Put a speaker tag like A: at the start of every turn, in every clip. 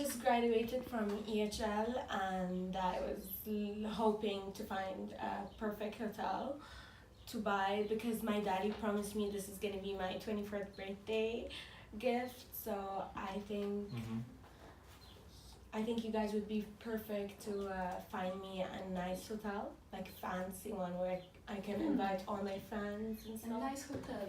A: just graduated from EHL and I was hoping to find a perfect hotel to buy because my daddy promised me this is gonna be my 24th birthday gift. So I think you guys would be perfect to find me a nice hotel, like fancy one where I can invite all my friends and
B: A
A: stuff.
B: nice hotel.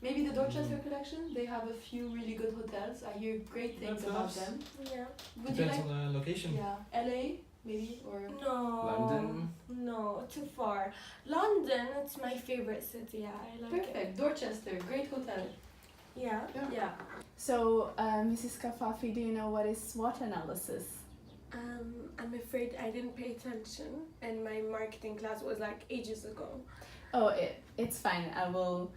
B: Maybe the Dorchester collection, they have a few really good hotels. I hear great things about them.
A: Yeah.
B: Would you
C: Depends
B: like?
C: on the location.
B: Yeah, LA maybe or.
A: No.
C: London?
A: No, too far. London, it's my favorite city. Yeah, I like it.
B: Perfect. Dorchester, great hotel.
A: Yeah.
B: Yeah.
D: So, Mrs. Kafafi, do you know what is SWOT analysis?
A: I'm afraid I didn't pay attention, and my marketing class was like ages ago.
D: Oh, it's fine. I will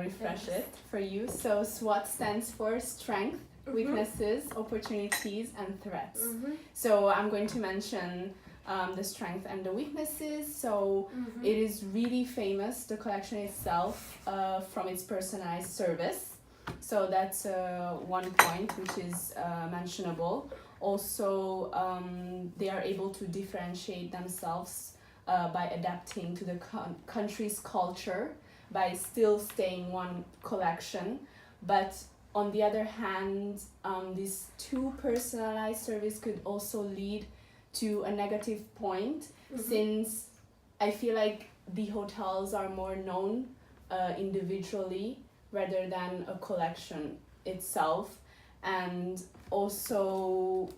D: refresh it for you. So, SWOT stands for strength, weaknesses, opportunities, and threats. So, I'm going to mention the strength and the weaknesses. So, it is really famous, the collection itself, from its personalized service. So that's one point which is mentionable. Also, they are able to differentiate themselves by adapting to the country's culture, by still staying one collection. But on the other hand, these too personalized service could also lead to a negative point, since I feel like the hotels are more known individually rather than a collection itself, and also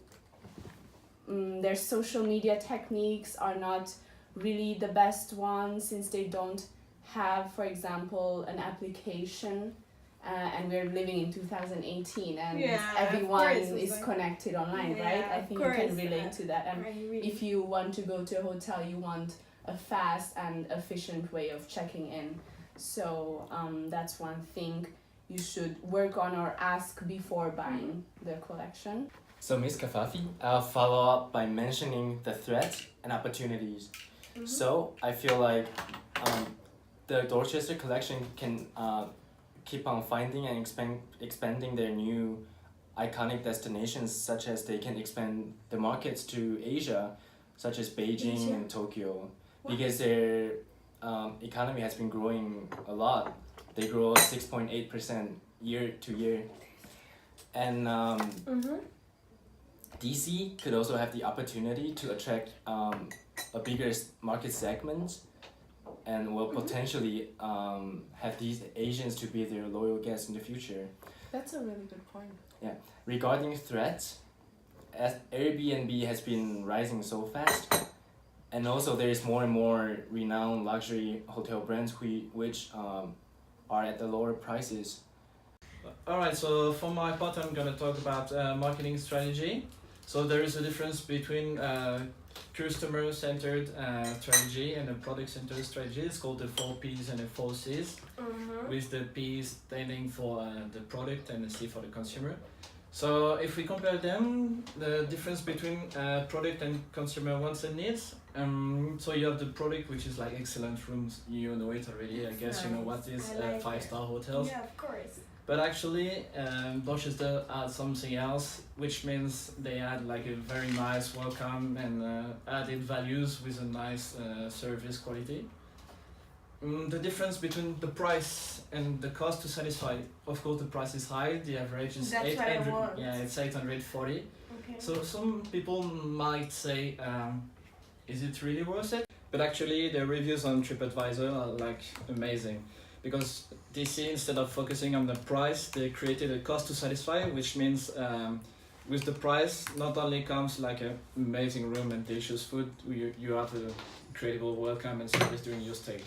D: their social media techniques are not really the best ones, since they don't have, for example, an application, and we're living in 2018 and everyone is connected online, right? I think you can relate to that, and if you want to go to a hotel, you want a fast and efficient way of checking in. So that's one thing you should work on or ask before buying the collection.
E: So Ms. Kafafi, I'll follow up by mentioning the threats and opportunities. So I feel like the Dorchester collection can keep on finding and expanding their new iconic destinations, such as they can expand the markets to Asia, such as Beijing and Tokyo, because their economy has been growing a lot. They grow 6.8% year to year. And DC could also have the opportunity to attract a bigger market segment, and will potentially have these Asians to be their loyal guests in the future.
D: That's a really good point.
E: Yeah. Regarding threats, as Airbnb has been rising so fast, and also there is more and more renowned luxury hotel brands which are at the lower prices.
C: Alright, so for my part I'm gonna talk about marketing strategy. So there is a difference between customer-centered strategy and a product-centered strategy. It's called the 4 P's and the 4 C's, with the P's standing for the product and the C for the consumer. So if we compare them, the difference between product and consumer wants and needs. So you have the product, which is like excellent rooms. You know it already. I guess you know what is 5-star hotels.
A: Yeah, of course.
C: But actually, Dorchester adds something else, which means they add like a very nice welcome and added values with a nice service quality. The difference between the price and the cost to satisfy, of course the price is high, the average is 800, yeah, it's 840.
A: Okay.
C: So some people might say, is it really worth it? But actually the reviews on TripAdvisor are like amazing, because DC, instead of focusing on the price, they created a cost to satisfy, which means with the price not only comes like an amazing room and delicious food, you have an incredible welcome and service during your stay.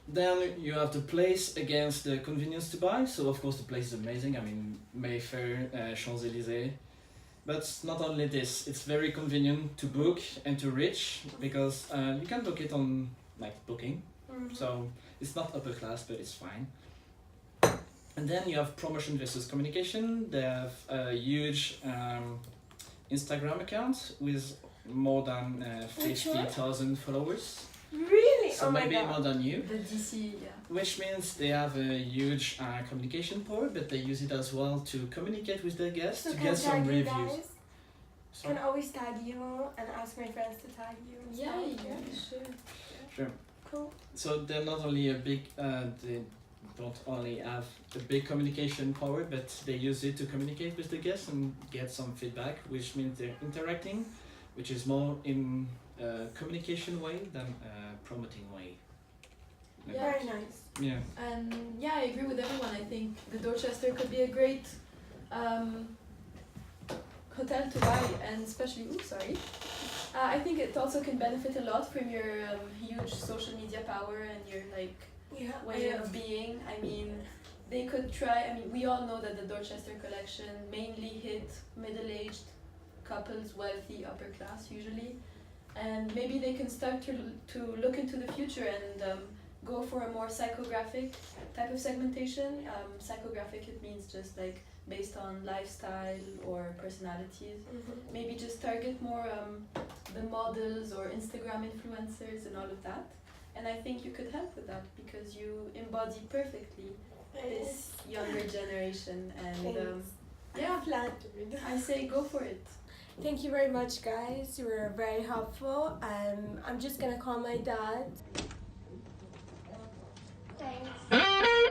C: Then you have the place against the convenience to buy. So of course the place is amazing. I mean, Mayfair, Champs-Élysées. But not only this, it's very convenient to book and to reach, because you can book it on like Booking. So it's not upper class, but it's fine. And then you have promotion versus communication. They have a huge Instagram account with more than 50,000 followers.
A: Really?
C: so
A: Oh my
C: maybe
A: God.
C: more than you.
B: The DC, yeah.
C: Which means they have a huge communication power, but they use it as well to communicate with their guests,
A: So
C: to
A: can
C: get some
A: tag you
C: reviews.
A: guys?
C: So,
A: Can always tag you and ask my friends to tag you. And
B: Yeah,
A: stuff.
B: yeah, sure.
C: sure.
A: Cool.
C: So they're not only a big, they don't only have a big communication power, but they use it to communicate with the guests and get some feedback, which means they're interacting, which is more in a communication way than a promoting way.
B: Yeah.
A: Very nice.
C: Yeah.
B: And yeah, I agree with everyone. I think the Dorchester could be a great hotel to buy, and especially, I think it also can benefit a lot from your huge social media power and your like
A: Yeah.
B: way of being. I mean, they could try. I mean, we all know that the Dorchester collection mainly hit middle-aged couples, wealthy, upper class usually, and maybe they can start to look into the future and go for a more psychographic type of segmentation. Psychographic, it means just like based on lifestyle or personalities.
A: Mhm.
B: Maybe just target more the models or Instagram influencers and all of that. And I think you could help with that because you embody perfectly this younger generation. And
A: Thanks.
B: yeah,
A: Flattered.
B: I say go for it.
A: Thank you very much, guys. You were very helpful. I'm just gonna call my dad. Thanks.